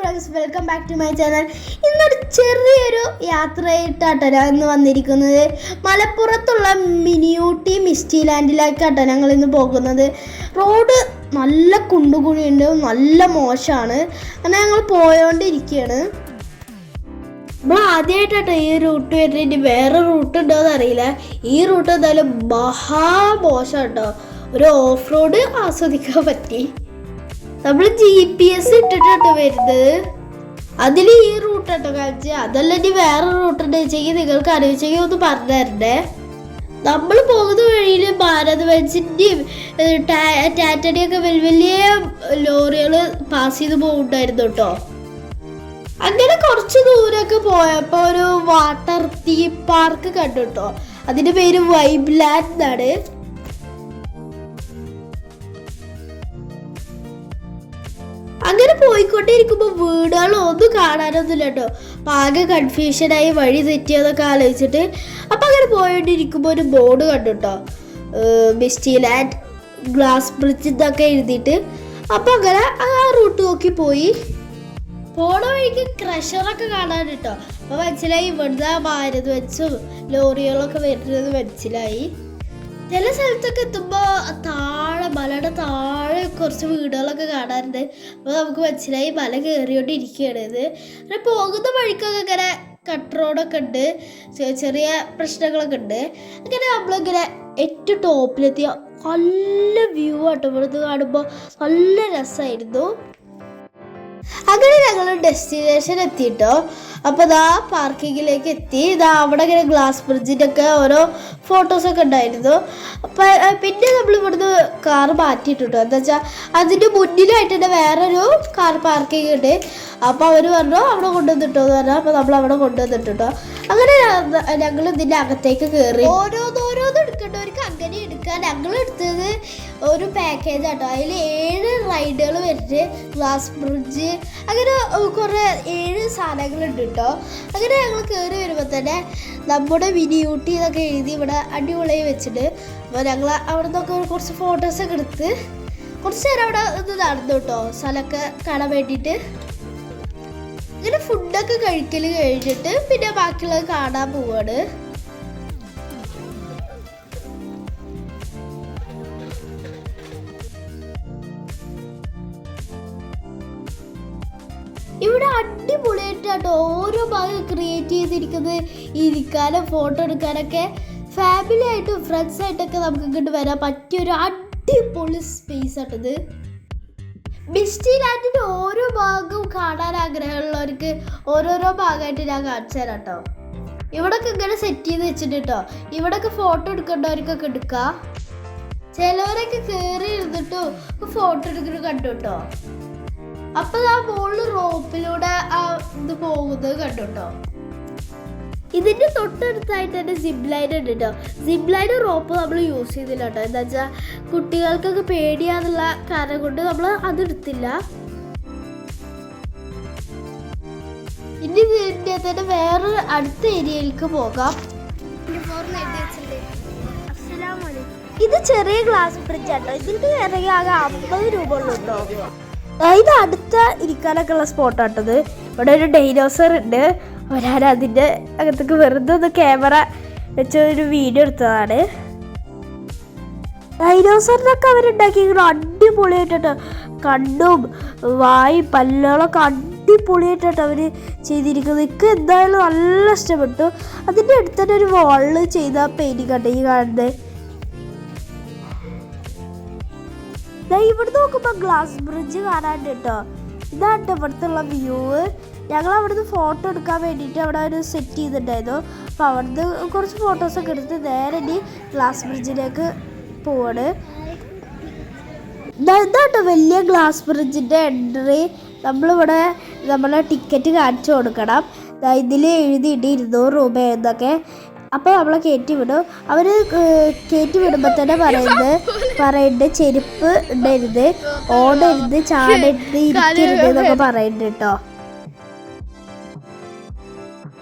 Friends, welcome back to my channel. ഇന്നൊരു ചെറിയൊരു യാത്രയായിട്ടാട്ടോ ഞാൻ ഇന്ന് വന്നിരിക്കുന്നത്. മലപ്പുറത്തുള്ള മിനിയൂട്ടി മിസ്റ്റി ലാൻഡിലേക്കാട്ടോ ഞങ്ങൾ ഇന്ന് പോകുന്നത്. റോഡ് നല്ല കുണ്ടുകുഴിയുണ്ട്, നല്ല മോശമാണ്. അങ്ങനെ ഞങ്ങൾ പോയോണ്ടിരിക്കുകയാണ്. നമ്മൾ ആദ്യമായിട്ടാട്ടോ ഈ റൂട്ട് വരുന്നത്. വേറെ റൂട്ട് ഉണ്ടോ എന്ന് അറിയില്ല. ഈ റൂട്ട് എന്തായാലും മോശം കേട്ടോ. ഒരു ഓഫ് റോഡ് ആസ്വദിക്കാൻ പറ്റി. നമ്മൾ GPS ഇട്ടിട്ടോ വരുന്നത്. അതിൽ ഈ റൂട്ട് കേട്ടോ കാണിച്ച്. അതല്ല ഇനി വേറെ റൂട്ട് ഉണ്ട് വെച്ചെങ്കിൽ നിങ്ങൾക്ക് അറിയിച്ചെങ്കിൽ ഒന്ന് പറഞ്ഞു തരണ്ടേ. നമ്മൾ പോകുന്ന വഴിയിൽ ഭാരത് ബെൻസിൻ്റെയും ടാറ്റയുടെയൊക്കെ വലിയ വലിയ ലോറികൾ പാസ് ചെയ്ത് പോകുന്നുണ്ടായിരുന്നു കേട്ടോ. അങ്ങനെ കുറച്ച് ദൂരമൊക്കെ പോയപ്പോൾ ഒരു വാട്ടർ തീം പാർക്ക് കണ്ടു കേട്ടോ. അതിൻ്റെ പേര് വൈബ് ലാൻഡ് എന്നാണ്. അങ്ങനെ പോയിക്കൊണ്ടേയിരിക്കുമ്പോൾ വീടുകളൊന്നും കാണാനൊന്നുമില്ല കേട്ടോ. ആകെ കൺഫ്യൂഷനായി വഴി തെറ്റിയതൊക്കെ ആലോചിച്ചിട്ട് അപ്പം അങ്ങനെ പോയോണ്ടിരിക്കുമ്പോൾ ഒരു ബോർഡ് കണ്ടു കേട്ടോ. മിസ്റ്റി ലാൻഡ് ഗ്ലാസ് ബ്രിഡ്ജ് എന്നൊക്കെ എഴുതിയിട്ട്. അപ്പം അങ്ങനെ ആ റൂട്ട് നോക്കി പോയി. പോണ വഴിക്ക് ക്രഷറൊക്കെ കാണാൻ കേട്ടോ. അപ്പം മനസ്സിലായി ഇവിടുന്ന് ഭാരത് വെച്ചും ലോറികളൊക്കെ വരുന്നത് മനസ്സിലായി. ചില സ്ഥലത്തൊക്കെ എത്തുമ്പോൾ താഴെ മലയുടെ താഴെ കുറച്ച് വീടുകളൊക്കെ കാണാറുണ്ട്. അപ്പോൾ നമുക്ക് മനസ്സിലായി മല കയറിയോണ്ടിരിക്കുകയാണ് ഇത്. അങ്ങനെ പോകുന്ന വഴിക്കൊക്കെ ഇങ്ങനെ കട്ട് റോഡൊക്കെ ഉണ്ട്, ചെറിയ പ്രശ്നങ്ങളൊക്കെ ഉണ്ട്. അങ്ങനെ നമ്മളിങ്ങനെ ഏറ്റവും ടോപ്പിലെത്തിയ നല്ല വ്യൂ ആട്ടോ. ഇവിടുന്ന് കാണുമ്പോൾ നല്ല രസമായിരുന്നു. അങ്ങനെ ഞങ്ങൾ ഡെസ്റ്റിനേഷൻ എത്തിയിട്ടോ. അപ്പോൾ ഇതാ പാർക്കിങ്ങിലേക്ക് എത്തി. ഇതാ അവിടെ ഇങ്ങനെ ഗ്ലാസ് ബ്രിഡ്ജിൻ്റെ ഒക്കെ ഓരോ ഫോട്ടോസൊക്കെ ഉണ്ടായിരുന്നു. അപ്പം പിന്നെ നമ്മൾ ഇവിടുന്ന് കാറ് മാറ്റിയിട്ടോ. എന്താ വെച്ചാൽ അതിൻ്റെ മുന്നിലായിട്ട് തന്നെ വേറൊരു കാർ പാർക്കിംഗ് ഉണ്ട്. അപ്പോൾ അവർ പറഞ്ഞു അവിടെ കൊണ്ടുവന്നിട്ടോ എന്ന് പറഞ്ഞു. അപ്പോൾ നമ്മൾ അവിടെ കൊണ്ടുവന്നിട്ടോ. അങ്ങനെ ഞങ്ങൾ ഇതിൻ്റെ അകത്തേക്ക് കയറി. ഓരോന്നോരോന്ന് എടുക്കേണ്ടവർക്ക് അങ്ങനെ എടുക്കാം. ഞങ്ങൾ എടുത്തത് ഒരു പാക്കേജ് ആട്ടോ. അതിൽ 7 റൈഡുകൾ വരുന്നുണ്ട്. ഗ്ലാസ് ബ്രിഡ്ജ് അങ്ങനെ കുറേ 7 സാധനങ്ങളുണ്ട് കേട്ടോ. അങ്ങനെ ഞങ്ങൾ കയറി വരുമ്പോൾ തന്നെ നമ്മുടെ മിനിയൂട്ടി എന്നൊക്കെ എഴുതി ഇവിടെ അടിപൊളിയായി വെച്ചിട്ട്. അപ്പോൾ ഞങ്ങൾ അവിടെ നിന്നൊക്കെ കുറച്ച് ഫോട്ടോസൊക്കെ എടുത്ത് കുറച്ച് നേരം അവിടെ ഒന്ന് നടന്നു കേട്ടോ, സ്ഥലമൊക്കെ കാണാൻ വേണ്ടിയിട്ട്. ഇങ്ങനെ ഫുഡൊക്കെ കഴിക്കൽ കഴിഞ്ഞിട്ട് പിന്നെ ബാക്കിയുള്ളത് കാണാൻ പോവാണ്. ഇവിടെ അടിപൊളിയായിട്ടാട്ടോ ഓരോ ഭാഗം ക്രിയേറ്റ് ചെയ്തിരിക്കുന്നത്. ഇരിക്കാനും ഫോട്ടോ എടുക്കാനൊക്കെ ഫാമിലി ആയിട്ടും ഫ്രണ്ട്സായിട്ടൊക്കെ നമുക്ക് ഇങ്ങോട്ട് വരാൻ പറ്റിയൊരു അടിപൊളി സ്പേസ് ആട്ടത്. മിസ്റ്റി ലാൻഡിൻ്റെ ഓരോ ഭാഗവും കാണാൻ ആഗ്രഹമുള്ളവർക്ക് ഓരോരോ ഭാഗമായിട്ട് ഞാൻ കാണിച്ചു തരാം കേട്ടോ. ഇവിടെയൊക്കെ ഇങ്ങനെ സെറ്റ് ചെയ്ത് വെച്ചിട്ട് കേട്ടോ. ഇവിടെയൊക്കെ ഫോട്ടോ എടുക്കേണ്ടവർക്കൊക്കെ എടുക്കാം. ചിലവരൊക്കെ കയറി ഇരുന്നിട്ടും ഫോട്ടോ എടുക്കുന്നത് കണ്ടു കേട്ടോ. അപ്പം ആ മുകളിൽ റോപ്പിലൂടെ ഇത് പോകുന്നത് കണ്ടു കേട്ടോ. ഇതിൻ്റെ തൊട്ടടുത്തായിട്ട് തന്നെ സിപ്പ് ലൈൻ ഉണ്ട് കേട്ടോ. സിപ്പ് ലൈൻ റോപ്പ് നമ്മൾ യൂസ് ചെയ്തില്ല കേട്ടോ. എന്താ വെച്ചാൽ കുട്ടികൾക്കൊക്കെ പേടിയാന്നുള്ള കാരണം കൊണ്ട് നമ്മൾ അതെടുത്തില്ല. ഇനി ഇതിൻ്റെ തന്നെ വേറെ അടുത്ത ഏരിയയിലേക്ക് പോകാം. ഇത് ചെറിയ ഗ്ലാസ് ബ്രിഡ്ജ് ആട്ടോ. ഇതിൻ്റെ ഇറങ്ങി ആകെ 50 രൂപ ഉള്ളൂ കേട്ടോ. ഇത് അടുത്ത ഇരിക്കാനൊക്കെ ഉള്ള സ്പോട്ടാട്ടത്. ഇവിടെ ഒരു ഡൈനോസർ ഉണ്ട്. ഞാൻ അതിൻ്റെ അകത്തേക്ക് വെറുതെ ഒന്ന് ക്യാമറ വെച്ച് ഒരു വീഡിയോ എടുത്തതാണ്. ഡൈനോസറിനൊക്കെ അവരുണ്ടാക്കിയിരിക്കണം അടിപൊളിയായിട്ടോ. കണ്ണും വായും പല്ലുകളൊക്കെ അടിപൊളിയായിട്ടോ അവർ ചെയ്തിരിക്കുന്നത്. എനിക്ക് എന്തായാലും നല്ല ഇഷ്ടപ്പെട്ടു. അതിൻ്റെ അടുത്ത് തന്നെ ഒരു വാളിൽ ചെയ്ത പെയിൻറ്റിങ് കണ്ടു ഈ കാണുന്നത്. ഇവിടെ നോക്കുമ്പോൾ ഗ്ലാസ് ബ്രിഡ്ജ് കാണാണ്ട് കേട്ടോ. ഇതാണ് ഇവിടുത്തെ വ്യൂ. ഞങ്ങൾ അവിടുന്ന് ഫോട്ടോ എടുക്കാൻ വേണ്ടിയിട്ട് അവിടെ ഒരു സെറ്റ് ചെയ്തിട്ടുണ്ടായിരുന്നു. അപ്പോൾ അവിടുന്ന് കുറച്ച് ഫോട്ടോസൊക്കെ എടുത്ത് നേരെ ഇനി ഗ്ലാസ് ബ്രിഡ്ജിലേക്ക് പോവാണ്. ഇതാട്ടോ വലിയ ഗ്ലാസ് ബ്രിഡ്ജിൻ്റെ എൻട്രി. നമ്മളിവിടെ നമ്മളെ ടിക്കറ്റ് കാണിച്ചു കൊടുക്കണം. ഇതിൽ എഴുതിയിട്ട് 200 രൂപ എന്നൊക്കെ. അപ്പോൾ നമ്മളെ കയറ്റി വിടും. അവർ കയറ്റി വിടുമ്പോൾ തന്നെ പറയുന്നുണ്ട് ചെരുപ്പ് ഇടരുത്, ഓടരുത്, ചാടരുത്, ഇരിക്കരുത് എന്നൊക്കെ പറയുന്നുണ്ട് കേട്ടോ.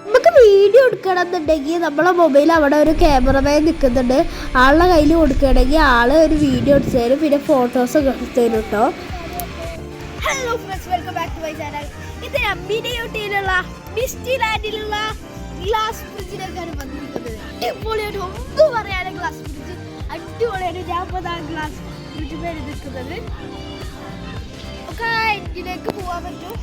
നമുക്ക് വീഡിയോ എടുക്കണം എന്നുണ്ടെങ്കിൽ നമ്മളെ മൊബൈൽ അവിടെ ഒരു ക്യാമറമാൻ നിൽക്കുന്നുണ്ട്. ആളുടെ കയ്യിൽ കൊടുക്കുകയാണെങ്കിൽ ആൾ ഒരു വീഡിയോ എടുത്തു തരും, പിന്നെ ഫോട്ടോസൊക്കെ എടുത്തു തരും കേട്ടോ. Hello friends, welcome back to my channel. ഇത് അമ്മിനിയൂട്ടിയിലുള്ള മിസ്റ്റി ലാൻഡിലുള്ള ഗ്ലാസ് ബ്രിഡ്ജിലേക്കാണ് വന്നിരിക്കുന്നത്. അടിപൊളിയായിട്ട് ഒന്നും പറയാതെ ഗ്ലാസ് ബ്രിഡ്ജ് അടിപൊളിയായിട്ട് ഞാൻ ഗ്ലാസ് ബ്രിഡ്ജ് പേര് നിൽക്കുന്നത്. ഒക്കെ ഇതിലേക്ക് പോവാൻ പറ്റും.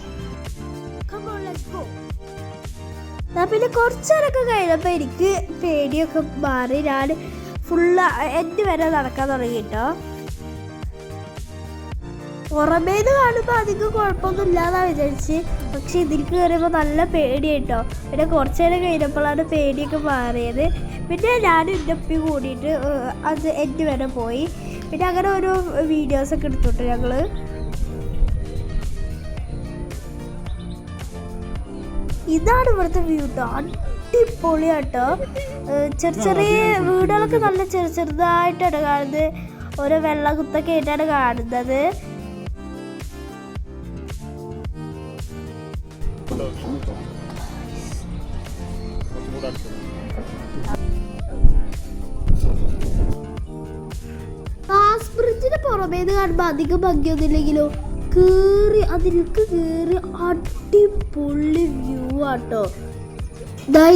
പിന്നെ കുറച്ചേരൊക്കെ കഴിഞ്ഞപ്പോൾ എനിക്ക് പേടിയൊക്കെ മാറി. ഞാൻ ഫുള്ള് എൻ്റെ വരെ നടക്കാൻ തുടങ്ങി കേട്ടോ. പുറമേന്ന് കാണുമ്പോൾ അധികം കുഴപ്പമൊന്നും ഇല്ലാന്നാണ് വിചാരിച്ച്, പക്ഷെ ഇതിലേക്ക് കയറിയപ്പോൾ നല്ല പേടിയായിട്ടോ. പിന്നെ കുറച്ച് നേരം കഴിഞ്ഞപ്പോഴാണ് പേടിയൊക്കെ മാറിയത്. പിന്നെ ഞാനും എൻ്റെ ഒപ്പി കൂടിയിട്ട് അത് എൻ്റെ വരെ പോയി. പിന്നെ അങ്ങനെ ഓരോ വീഡിയോസൊക്കെ എടുത്തോട്ടെ ഞങ്ങൾ. ഇതാണ് ഇവിടുത്തെ വ്യൂ കേട്ടോ. അടിപൊളിയാട്ടോ. ചെറിയ ചെറിയ വീടുകളൊക്കെ നല്ല ചെറുതായിട്ടാണ് കാണുന്നത്. ഓരോ വെള്ളകുത്തൊക്കെ ആയിട്ടാണ് കാണുന്നത്. ഗ്ലാസ് ബ്രിഡ്ജിന് പുറമേന്ന് കാണുമ്പോൾ അധികം ഭംഗിയൊന്നുമില്ലെങ്കിലോ അതിലേക്ക് കയറി അടിപൊളി വ്യൂ ആട്ടോ.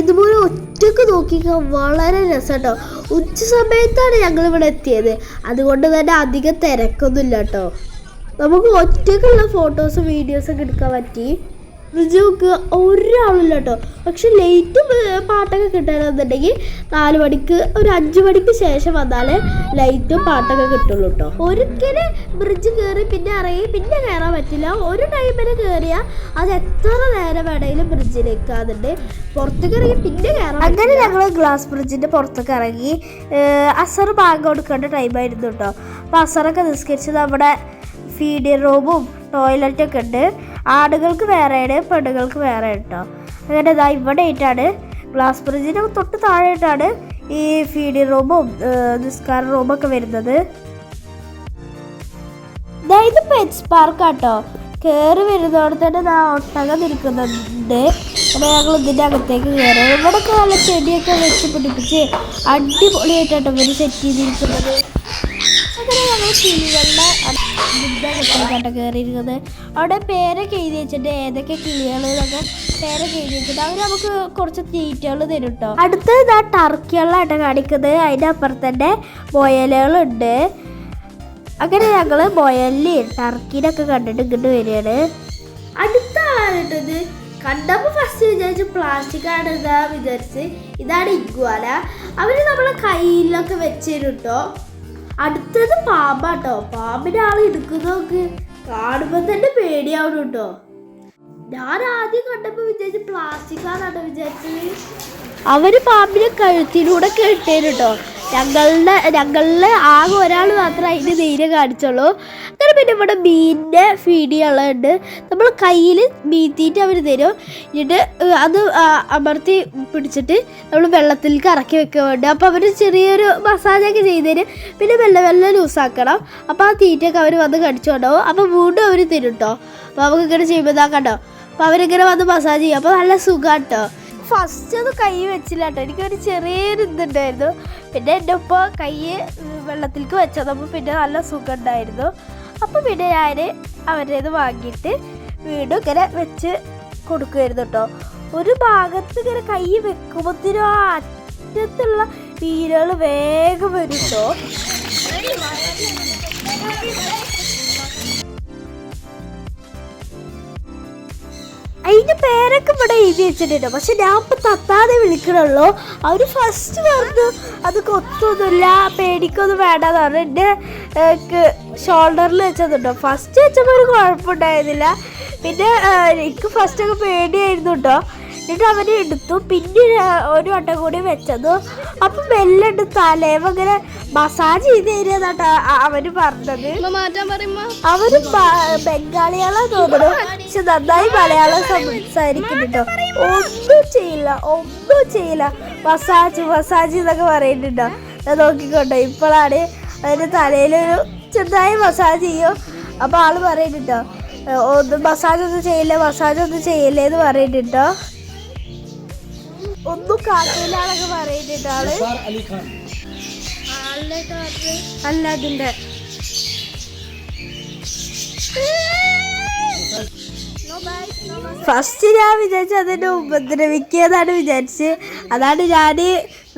ഇതുപോലെ ഒറ്റക്ക് നോക്കിക്കാൻ വളരെ രസട്ടോ. ഉച്ച സമയത്താണ് ഞങ്ങൾ ഇവിടെ എത്തിയത്, അതുകൊണ്ട് തന്നെ അധികം തിരക്കൊന്നുമില്ല കേട്ടോ. നമുക്ക് ഒറ്റക്കുള്ള ഫോട്ടോസും വീഡിയോസൊക്കെ എടുക്കാൻ പറ്റി. ബ്രിഡ്ജ് നോക്കുക, ഒരാളില്ല കേട്ടോ. പക്ഷെ ലൈറ്റും പാട്ടൊക്കെ കിട്ടണമെന്നുണ്ടെങ്കിൽ 4 മണിക്ക് ഒരു 5 മണിക്ക് ശേഷം വന്നാലേ ലൈറ്റും പാട്ടൊക്കെ കിട്ടുള്ളൂ കേട്ടോ. ഒരിക്കലും ബ്രിഡ്ജ് കയറി പിന്നെ ഇറങ്ങി പിന്നെ കയറാൻ പറ്റില്ല. ഒരു ടൈമിന് കയറിയാൽ അത് എത്ര നേരം വേണമെങ്കിലും ബ്രിഡ്ജിലേക്ക് അതുണ്ട്. പുറത്തേക്ക് ഇറങ്ങി പിന്നെ കയറാം. അങ്ങനെ ഞങ്ങൾ ഗ്ലാസ് ബ്രിഡ്ജിൻ്റെ പുറത്തേക്ക് ഇറങ്ങി. അസർ ബാങ്ക് കൊടുക്കേണ്ട ടൈമായിരുന്നു കേട്ടോ. അപ്പോൾ അസറൊക്കെ നിസ്കരിച്ച് നമ്മുടെ ഫീഡിങ് റൂമും ടോയ്ലറ്റൊക്കെ ഉണ്ട്. ആടുകൾക്ക് വേറെയാണ്, പെണ്ണുകൾക്ക് വേറെ കേട്ടോ. അങ്ങനെ ഇവിടെ ആയിട്ടാണ് ഗ്ലാസ് ബ്രിഡ്ജിന് തൊട്ട് താഴെയായിട്ടാണ് ഈ ഫീഡിങ് റൂമും നിസ്കാര റൂമൊക്കെ വരുന്നത്. ഇത് പെറ്റ്സ് പാർക്കാട്ടോ. കയറി വരുന്നതോടെ തന്നെ ഒട്ടകം നിൽക്കുന്നുണ്ട്. അപ്പോൾ ഞങ്ങൾ ഇതിൻ്റെ അകത്തേക്ക് കയറി. ഇവിടെയൊക്കെ നല്ല ചെടിയൊക്കെ വെച്ച് പിടിപ്പിച്ച് അടിപൊളിയായിട്ടാട്ടോ ഇവർ സെറ്റ് ചെയ്തിരിക്കുന്നത്. അങ്ങനെ ഞങ്ങൾ കിളികളുടെ ബുദ്ധ കയറിയിരിക്കുന്നത്. അവിടെ പേരൊക്കെ എഴുതി വെച്ചിട്ട് ഏതൊക്കെ കിളികളൊക്കെ പേരൊക്കെ എഴുതി വെച്ചിട്ട് അവർ നമുക്ക് കുറച്ച് തീറ്റകൾ തരും കേട്ടോ. അടുത്തത് ഇതാ ടർക്കികളായിട്ട് കാണിക്കുന്നത്. അതിൻ്റെ അപ്പുറത്ത് തന്നെ മുയലുകളുണ്ട്. അങ്ങനെ ഞങ്ങൾ മുയലിനെയും ടർക്കിനൊക്കെ കണ്ടിട്ട് ഇങ്ങോട്ട് വരികയാണ്. അടുത്ത ആളാണിട്ടത്. കണ്ടപ്പോൾ ഫസ്റ്റ് വിചാരിച്ച് പ്ലാസ്റ്റിക് ആണ് ഇതാ വിചാരിച്ച്. ഇതാണ് ഇഗ്വാന. അവർ നമ്മളെ കയ്യിലൊക്കെ വെച്ച് തരും കേട്ടോ. അടുത്തത് പാമ്പാട്ടോ. പാമ്പിനെ ആൾ എടുക്കുന്നതൊക്കെ കാണുമ്പോൾ തന്നെ പേടിയാവണം കേട്ടോ. ഞാൻ ആദ്യം കണ്ടപ്പോൾ വിചാരിച്ച് പ്ലാസ്റ്റിക് ആണോ വിചാരിച്ചത്. അവർ പാമ്പിനെ കഴുത്തിലൂടെ കെട്ടേരും കേട്ടോ. ഞങ്ങളിലെ ആകെ ഒരാൾ മാത്രമേ അതിൻ്റെ ധൈര്യം കാണിച്ചുള്ളൂ. അങ്ങനെ പിന്നെ ഇവിടെ മീനിൻ്റെ ഫീഡ് ചെയ്യാനുള്ളതുണ്ട്. നമ്മൾ കയ്യിൽ മീൻ തീറ്റ അവർ തരും. എന്നിട്ട് അത് അമർത്തി പിടിച്ചിട്ട് നമ്മൾ വെള്ളത്തിലേക്ക് ഇറക്കി വെക്കാൻ വേണ്ടി. അപ്പോൾ അവർ ചെറിയൊരു മസാജൊക്കെ ചെയ്ത് തരും. പിന്നെ വെള്ളം ലൂസാക്കണം. അപ്പോൾ ആ തീറ്റയൊക്കെ അവർ വന്ന് കടിച്ചുകൊണ്ടാവും. അപ്പോൾ വീണ്ടും അവർ തരും കേട്ടോ. അപ്പോൾ നമുക്ക് ഇങ്ങനെ ചെയ്യുമ്പോൾ ഇതാക്കണ്ടോ. അപ്പോൾ അവരിങ്ങനെ വന്ന് മസാജ് ചെയ്യും. അപ്പോൾ നല്ല സുഖം കേട്ടോ. ഫസ്റ്റ് അത് കൈ വെച്ചില്ല കേട്ടോ. എനിക്കൊരു ചെറിയൊരു ഇതുണ്ടായിരുന്നു. പിന്നെ എൻ്റെ ഒപ്പം കൈ വെള്ളത്തിലേക്ക് വെച്ചതപ്പോൾ പിന്നെ നല്ല സുഖം ഉണ്ടായിരുന്നു. അപ്പോൾ പിന്നെ ഞാൻ അവരുടെ ഇത് വാങ്ങിയിട്ട് വീണ്ടും ഇങ്ങനെ വെച്ച് കൊടുക്കുമായിരുന്നു കേട്ടോ. ഒരു ഭാഗത്ത് ഇങ്ങനെ കൈ വെക്കുമ്പോഴത്തേനും ആ അറ്റത്തുള്ള മീനുകൾ വേഗം വരും കേട്ടോ. അതിൻ്റെ പേരൊക്കെ ഇവിടെ എഴുതി വെച്ചിട്ടുണ്ടോ. പക്ഷെ ഞാൻ ഇപ്പം തത്താതെ വിളിക്കണുള്ളൂ. അവർ ഫസ്റ്റ് പറഞ്ഞു അത് കൊത്തൊന്നുമില്ല, പേടിക്കൊന്നും വേണ്ടെന്ന് പറഞ്ഞു. എൻ്റെ ഷോൾഡറിൽ വെച്ചതുണ്ടോ. ഫസ്റ്റ് വെച്ചപ്പോൾ ഒരു കുഴപ്പമുണ്ടായിരുന്നില്ല. പിന്നെ എനിക്ക് ഫസ്റ്റൊക്കെ പേടിയായിരുന്നു കേട്ടോ. എന്നിട്ട് അവനെ എടുത്തു. പിന്നെ ഒരു വട്ടം കൂടി വെച്ചതു. അപ്പം മെല്ലെ എടുത്ത് തലേവ അങ്ങനെ മസാജ് ചെയ്ത് തരുന്നതാട്ടോ അവര് പറഞ്ഞത്. അവര് ബംഗാളികളെ തോന്നുന്നു, പക്ഷെ നന്നായി മലയാളം സംസാരിക്കുന്നുണ്ടോ. ഒന്നും ചെയ്യില്ല. മസാജ് എന്നൊക്കെ പറയുന്നുണ്ടോ. ഞാൻ നോക്കിക്കോട്ടെ. ഇപ്പോഴാണ് അതിൻ്റെ തലയിലൊരു ചെറുതായി മസാജ് ചെയ്യും. അപ്പോൾ ആള് പറയുന്നുണ്ടോ മസാജൊന്നും ചെയ്യില്ലേ എന്ന് പറയുന്നുണ്ടോ. ഒന്നും കാട്ടില്ലാന്നൊക്കെ പറയുന്നുണ്ട് ആള്. അല്ല അതിന്റെ ബൈ. ഫസ്റ്റ് ഞാൻ വിചാരിച്ചു അതിനെ ഉപദ്രവിക്കുന്നതാണ് വിചാരിച്ച്. അതാണ് ഞാൻ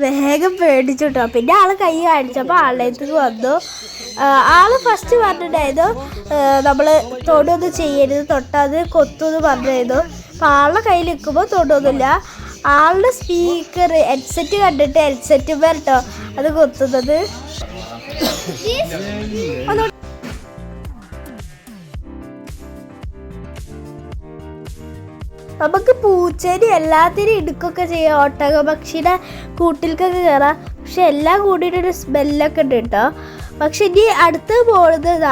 വേഗം പേടിച്ചു കേട്ടോ. പിന്നെ ആൾ കൈ കാണിച്ചപ്പോൾ ആളുടെ വന്നു. ആൾ ഫസ്റ്റ് പറഞ്ഞിട്ടുണ്ടായിരുന്നു നമ്മൾ തൊടൊന്നും ചെയ്യരുത്, തൊട്ടത് കൊത്തുമെന്ന് പറഞ്ഞിരുന്നു. അപ്പോൾ ആളുടെ കയ്യിൽ നിൽക്കുമ്പോൾ തൊടൊന്നുമില്ല. ആളുടെ സ്പീക്കർ ഹെഡ്സെറ്റ് കണ്ടിട്ട് ഹെഡ്സെറ്റ് കേട്ടോ അത് കൊത്തുന്നത്. നമുക്ക് പൂച്ചേരി എല്ലാത്തിനും ഇടുക്കൊക്കെ ചെയ്യാം, ഒട്ടകപക്ഷിയുടെ കൂട്ടിലേക്കൊക്കെ കയറാം. പക്ഷെ എല്ലാം കൂടിയിട്ടൊരു സ്മെല്ലൊക്കെ ഉണ്ട് കേട്ടോ. പക്ഷെ ഇനി അടുത്ത് പോകുന്നത്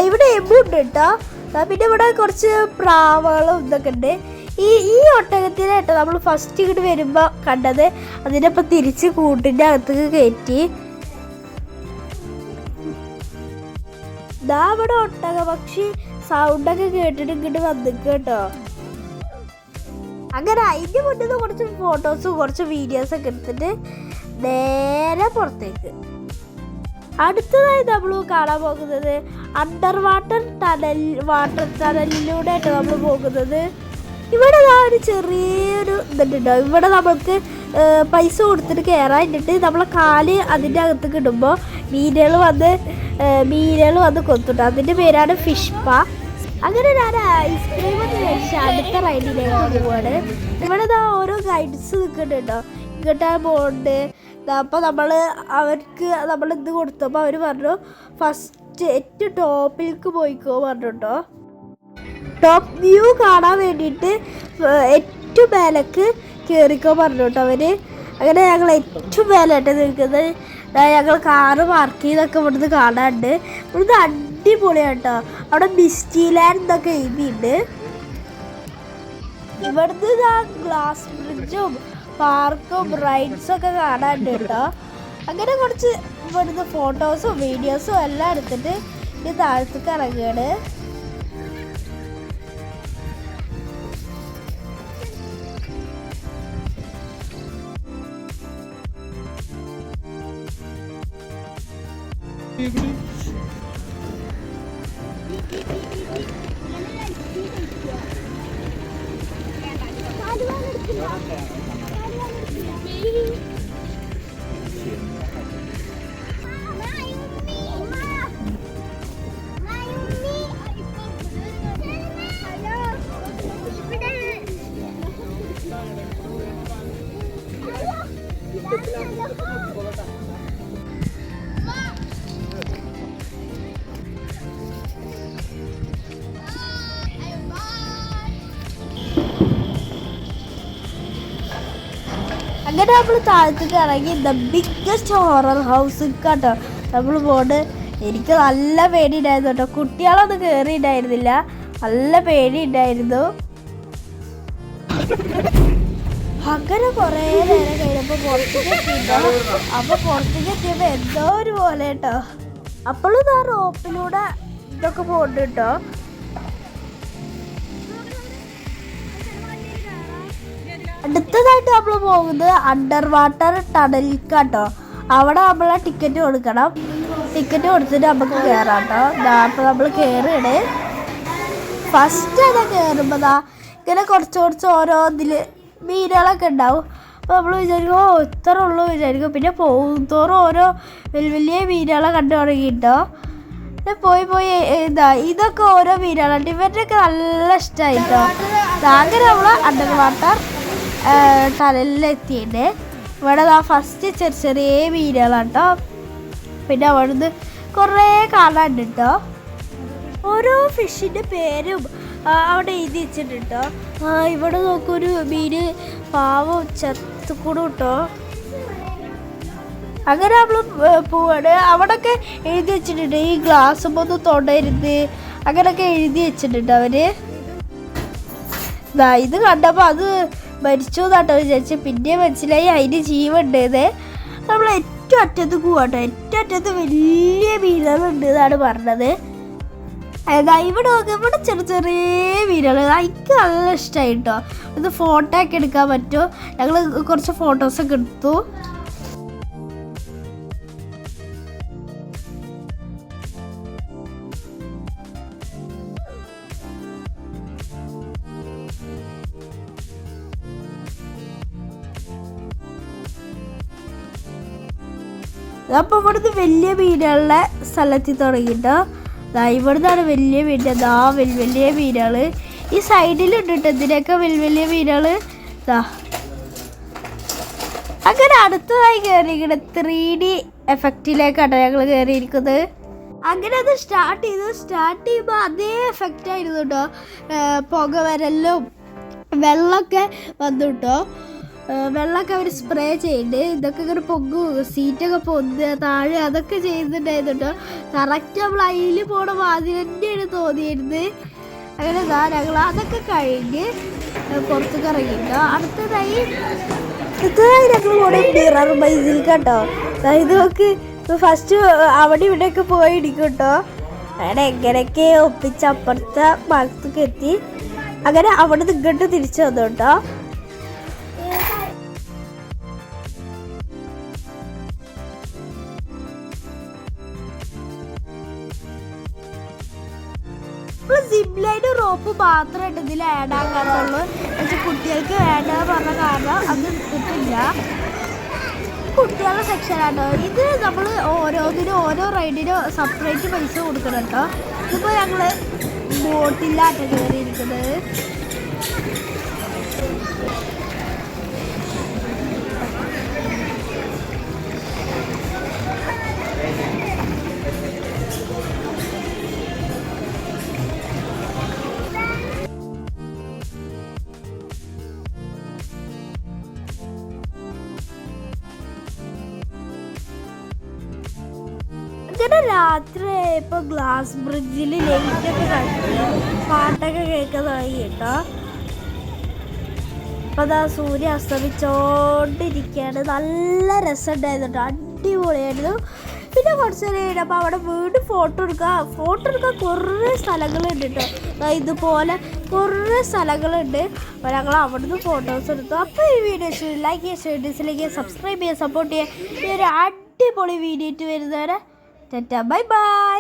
ഇവിടെ എമ്പുണ്ട് കേട്ടോ. പിന്നെ ഇവിടെ കുറച്ച് പ്രാവുകളും ഇതൊക്കെ ഉണ്ട്. ഈ ഒട്ടകത്തിനെ കേട്ടോ നമ്മൾ ഫസ്റ്റ് ഇങ്ങോട്ട് വരുമ്പോൾ കണ്ടത്. അതിനപ്പം തിരിച്ച് കൂട്ടിൻ്റെ അകത്തേക്ക് കയറ്റി. ഇവിടെ ഒട്ടകപക്ഷി സൗണ്ടൊക്കെ കേട്ടിട്ട് ഇങ്ങോട്ട് വന്നിക്ക് കേട്ടോ. അങ്ങനെ അതിൻ്റെ മുന്നിൽ നിന്ന് കുറച്ച് ഫോട്ടോസും കുറച്ച് വീഡിയോസൊക്കെ എടുത്തിട്ട് നേരെ പുറത്തേക്ക്. അടുത്തതായി നമ്മൾ കാണാൻ പോകുന്നത് അണ്ടർ വാട്ടർ ടണലിലൂടെ ആയിട്ട് നമ്മൾ പോകുന്നത്. ഇവിടെ ഒരു ചെറിയൊരു ഇതുണ്ടോ. ഇവിടെ നമ്മൾക്ക് പൈസ കൊടുത്തിട്ട് കയറാനിട്ട് നമ്മളെ കാല് അതിൻ്റെ അകത്തേക്ക് ഇടുമ്പോൾ മീനുകൾ വന്ന് കൊത്തുട്ടോ. അതിൻ്റെ പേരാണ് ഫിഷ് പാ. അങ്ങനെ ഞാൻ ഐസ്ക്രീം ഒക്കെ കഴിച്ച് അടുത്ത റൈഡിലേക്ക് പോവാണ്. ഇവിടെ ഓരോ ഗൈഡ്സ് നിൽക്കുന്നുണ്ടോ. ഇങ്ങോട്ടാ പോകുന്നുണ്ട്. അപ്പോൾ അവർക്ക് ഇത് കൊടുത്തപ്പോൾ അവർ പറഞ്ഞു ഫസ്റ്റ് ഏറ്റവും ടോപ്പിലേക്ക് പോയിക്കോ പറഞ്ഞു കേട്ടോ. ടോപ്പ് വ്യൂ കാണാൻ വേണ്ടിയിട്ട് ഏറ്റവും മേലേക്ക് കയറിക്കോ പറഞ്ഞു കേട്ടോ അവർ. അങ്ങനെ ഞങ്ങൾ ഏറ്റവും മേലായിട്ട് നിൽക്കുന്നത്. ഞങ്ങൾ കാറ് പാർക്ക് ചെയ്തൊക്കെ ഇവിടുന്ന് കാണാനുണ്ട്. ഇവിടുന്ന് അടിപൊളിയാണ് കേട്ടോ. അവിടെ മിസ്റ്റി ലാൻഡ് എന്നൊക്കെ എഴുതിയിട്ടുണ്ട്. ഇവിടുന്ന് ഗ്ലാസ് ബ്രിഡ്ജും പാർക്കും റൈഡ്സും ഒക്കെ കാണാനുണ്ട് കേട്ടോ. അങ്ങനെ കുറച്ച് ഇവിടുന്ന് ഫോട്ടോസും വീഡിയോസും എല്ലാം എടുത്തിട്ട് ഇത് താഴത്തേക്ക് ഇറങ്ങുകയാണ്. അങ്ങനെ നമ്മൾ താഴത്തേക്ക് ഇറങ്ങി ദ ബിഗ്ഗസ്റ്റ് ഹൊറർ ഹൗസ് കേട്ടോ നമ്മൾ പോണ്ട്. എനിക്ക് നല്ല പേടി ഉണ്ടായിരുന്നു കേട്ടോ. കുട്ടികളൊന്നും കയറി ഉണ്ടായിരുന്നില്ല, നല്ല പേടി ഉണ്ടായിരുന്നു. അങ്ങനെ കുറേ നേരം കഴിഞ്ഞപ്പോൾ പുറത്തേക്ക് എത്തിയിട്ടോ. അപ്പോൾ പുറത്തേക്ക് എത്തിയപ്പോൾ എന്തോ ഒരു പോലെ കേട്ടോ. അപ്പോഴും ആ റോപ്പിലൂടെ ഇതൊക്കെ പോകുന്നുണ്ട് കേട്ടോ. അടുത്തതായിട്ട് നമ്മൾ പോകുന്നത് അണ്ടർ വാട്ടർ ടണലിലേക്കാട്ടോ. അവിടെ നമ്മൾ ടിക്കറ്റ് കൊടുക്കണം. ടിക്കറ്റ് കൊടുത്തിട്ട് നമുക്ക് കയറാം കേട്ടോ. അപ്പോൾ നമ്മൾ കയറുകയാണ്. ഫസ്റ്റ് അതാ കയറുമ്പോൾ ഇങ്ങനെ കുറച്ച് ഓരോ ഇതിൽ മീനുകളൊക്കെ ഉണ്ടാവും. അപ്പോൾ നമ്മൾ വിചാരിക്കും ഇത്ര ഉള്ളൂ വിചാരിക്കും. പിന്നെ തോറും ഓരോ വലിയ മീനുകളെ കണ്ടു തുടങ്ങിയിട്ടോ. പോയി ഇതൊക്കെ ഓരോ മീനുകളുണ്ട്. ഇവരുടെയൊക്കെ നല്ല ഇഷ്ടമായിട്ടോ. അങ്ങനെ നമ്മൾ അണ്ടർ വാട്ടർ ടണലിലെത്തിയിട്ട് ഇവിടെ ഫസ്റ്റ് ചെറിയ മീനുകളാണ് കേട്ടോ. പിന്നെ അവിടുന്ന് കുറേ കാണാനുണ്ട് കേട്ടോ. ഓരോ ഫിഷിൻ്റെ പേരും അവിടെ എഴുതി വെച്ചിട്ടുണ്ട് കേട്ടോ. ഇവിടെ നോക്കൊരു മീന് പാവം ചത്തുകൂടും കേട്ടോ. അങ്ങനെ നമ്മൾ പോവാണ്. അവിടെയൊക്കെ എഴുതി വെച്ചിട്ടുണ്ട് ഈ ഗ്ലാസ് ഒന്നും തൊടരുത് അങ്ങനെയൊക്കെ എഴുതി വെച്ചിട്ടുണ്ട് അവർ. ഇത് കണ്ടപ്പോൾ അത് മരിച്ചു എന്നാട്ടോ വിചാരിച്ചു. പിന്നെ മനസ്സിലായി അതിന് ജീവുണ്ടേന്ന്. നമ്മൾ ഏറ്റവും അറ്റത്ത് പോവാട്ടോ. ഏറ്റവും അറ്റത്ത് വലിയ മീനുകളുണ്ട് എന്നാണ് പറഞ്ഞത്. ഇവിടെ ചെറിയ മീനുകൾ എനിക്ക് നല്ല ഇഷ്ടമായി കേട്ടോ. ഇത് ഫോട്ടോ ഒക്കെ എടുക്കാൻ പറ്റും. ഞങ്ങൾ കുറച്ച് ഫോട്ടോസൊക്കെ എടുത്തു. അപ്പോൾ ഇവിടുന്ന് വലിയ മീനുകളുടെ സ്ഥലത്തിൽ തുടങ്ങിയിട്ടോ. ഇവിടുന്നാണ് വലിയ മീൻ. വലിയ മീനുകൾ ഈ സൈഡിലുണ്ട് കേട്ടോ. ഇതിനൊക്കെ വലിയ മീനുകൾ. അങ്ങനെ അടുത്തതായി കയറിയിരിക്കുന്നത് 3D എഫക്റ്റിലേക്കാണ് ഞങ്ങൾ കയറിയിരിക്കുന്നത്. അങ്ങനെ അത് സ്റ്റാർട്ട് ചെയ്യുമ്പോൾ അതേ എഫക്റ്റ് ആയിരുന്നു കേട്ടോ. പുക വരലും വെള്ളമൊക്കെ വന്നു കേട്ടോ. വെള്ളമൊക്കെ അവർ സ്പ്രേ ചെയ്യുന്നുണ്ട്. ഇതൊക്കെ ഇങ്ങനെ പൊങ്ങും, സീറ്റൊക്കെ പൊന്തുക താഴെ, അതൊക്കെ ചെയ്യുന്നുണ്ടായിരുന്നു കേട്ടോ. കറക്റ്റ് നമ്മൾ അതിൽ പോണ മാതിരി തന്നെയാണ് തോന്നിയിരുന്നത്. അങ്ങനെ ഞങ്ങൾ അതൊക്കെ കഴിഞ്ഞ് പുറത്തേക്ക് ഇറങ്ങിട്ടോ. അടുത്തതായി ഞങ്ങൾ കൂടെ മിറർ ബൈസിൽ കേട്ടോ. ഇത് നോക്ക്, ഫസ്റ്റ് അവിടെ ഇവിടെയൊക്കെ പോയി ഇടിക്കും കേട്ടോ. അങ്ങനെ എങ്ങനെയൊക്കെ ഒപ്പിച്ച് അപ്പുറത്തെ ഭാഗത്തേക്ക് എത്തി. അങ്ങനെ അവിടെ നിങ്ങോട്ട് തിരിച്ചു വന്നു കേട്ടോ. സിപ്ലൈന് റോപ്പ് മാത്രമായിട്ട് ഇതിൽ ആഡ് ആക്കാറുള്ളൂ. പക്ഷെ കുട്ടികൾക്ക് വേണ്ട പറഞ്ഞ കാരണം അത് കിട്ടില്ല. കുട്ടികളുടെ സെക്ഷനാട്ടോ ഇത്. നമ്മൾ ഓരോന്നിനും ഓരോ റൈഡിനും സെപ്പറേറ്റ് പൈസ കൊടുക്കണം കേട്ടോ. ഇതിപ്പോൾ ഞങ്ങൾ ബോട്ടിലാട്ടോ കയറിയിരിക്കുന്നത്. അങ്ങനെ രാത്രി ഇപ്പോൾ ഗ്ലാസ് ബ്രിഡ്ജിൽ ലൈറ്റൊക്കെ കണ്ട് പാട്ടൊക്കെ കേൾക്കാൻ തുടങ്ങി കേട്ടോ. അപ്പോൾ അതാ സൂര്യ അസ്തമിച്ചോണ്ടിരിക്കുകയാണ്. നല്ല രസമുണ്ടായിരുന്നു കേട്ടോ. അടിപൊളിയായിരുന്നു. പിന്നെ കുറച്ച് നേരം കഴിഞ്ഞപ്പോൾ അവിടെ വീണ്ടും ഫോട്ടോ എടുക്കാൻ കുറേ സ്ഥലങ്ങളുണ്ട് കേട്ടോ. ഇതുപോലെ കുറേ സ്ഥലങ്ങളുണ്ട്. അപ്പോൾ ഞങ്ങൾ അവിടുന്ന് ഫോട്ടോസ് എടുത്തു. അപ്പോൾ ഈ വീഡിയോ ലൈക്ക് ചെയ്യുക, ഷെയർ ഡിസ്ലൈക്ക് ചെയ്യുക, സബ്സ്ക്രൈബ് ചെയ്യുക, സപ്പോർട്ട് ചെയ്യുക. ഈ ഒരു അടിപൊളി വീഡിയോ ആയിട്ട് വരുന്നവരെ ടാറ്റാ ബൈ ബൈ.